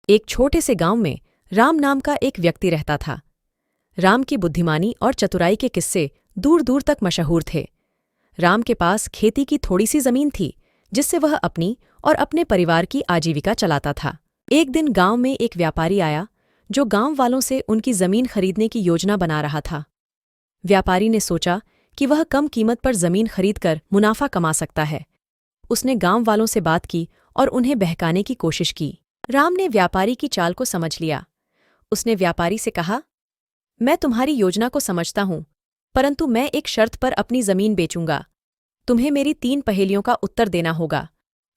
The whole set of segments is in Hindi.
एक छोटे से गांव में राम नाम का एक व्यक्ति रहता था। राम की बुद्धिमानी और चतुराई के किस्से दूर दूर तक मशहूर थे। राम के पास खेती की थोड़ी सी जमीन थी, जिससे वह अपनी और अपने परिवार की आजीविका चलाता था। एक दिन गांव में एक व्यापारी आया, जो गांव वालों से उनकी जमीन खरीदने की योजना बना रहा था। व्यापारी ने सोचा कि वह कम कीमत पर जमीन खरीदकर मुनाफा कमा सकता है। उसने गांव वालों से बात की और उन्हें बहकाने की कोशिश की। राम ने व्यापारी की चाल को समझ लिया। उसने व्यापारी से कहा, मैं तुम्हारी योजना को समझता हूं, परंतु मैं एक शर्त पर अपनी जमीन बेचूंगा। तुम्हें मेरी 3 पहेलियों का उत्तर देना होगा।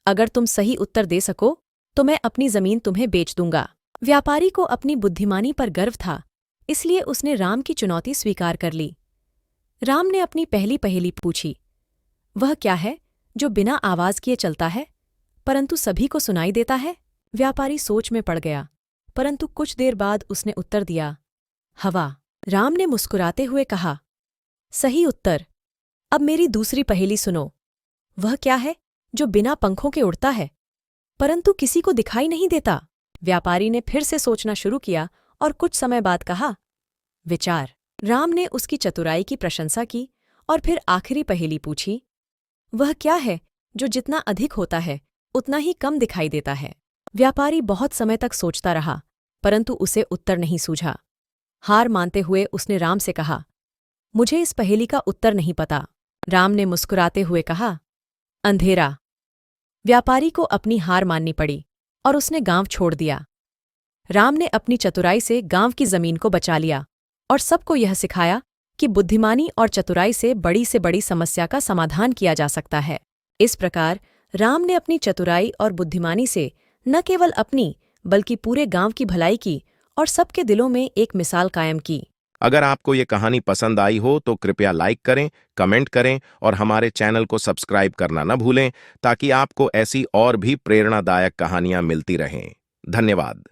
अगर तुम सही उत्तर दे सको तो मैं अपनी जमीन तुम्हें बेच दूंगा। व्यापारी को अपनी बुद्धिमानी पर गर्व था, इसलिए उसने राम की चुनौती स्वीकार कर ली। राम ने अपनी पहली पहेली पूछी, वह क्या है जो बिना आवाज किए चलता है परंतु सभी को सुनाई देता है? व्यापारी सोच में पड़ गया, परंतु कुछ देर बाद उसने उत्तर दिया, हवा। राम ने मुस्कुराते हुए कहा, सही उत्तर। अब मेरी दूसरी पहेली सुनो। वह क्या है जो बिना पंखों के उड़ता है परंतु किसी को दिखाई नहीं देता? व्यापारी ने फिर से सोचना शुरू किया और कुछ समय बाद कहा, विचार। राम ने उसकी चतुराई की प्रशंसा की और फिर आखिरी पहेली पूछी, वह क्या है जो जितना अधिक होता है उतना ही कम दिखाई देता है? व्यापारी बहुत समय तक सोचता रहा, परंतु उसे उत्तर नहीं सूझा। हार मानते हुए उसने राम से कहा, मुझे इस पहेली का उत्तर नहीं पता। राम ने मुस्कुराते हुए कहा, अंधेरा। व्यापारी को अपनी हार माननी पड़ी और उसने गांव छोड़ दिया। राम ने अपनी चतुराई से गांव की जमीन को बचा लिया और सबको यह सिखाया कि बुद्धिमानी और चतुराई से बड़ी समस्या का समाधान किया जा सकता है। इस प्रकार राम ने अपनी चतुराई और बुद्धिमानी से न केवल अपनी बल्कि पूरे गांव की भलाई की और सबके दिलों में एक मिसाल कायम की। अगर आपको ये कहानी पसंद आई हो तो कृपया लाइक करें, कमेंट करें और हमारे चैनल को सब्सक्राइब करना न भूलें, ताकि आपको ऐसी और भी प्रेरणादायक कहानियां मिलती रहें। धन्यवाद।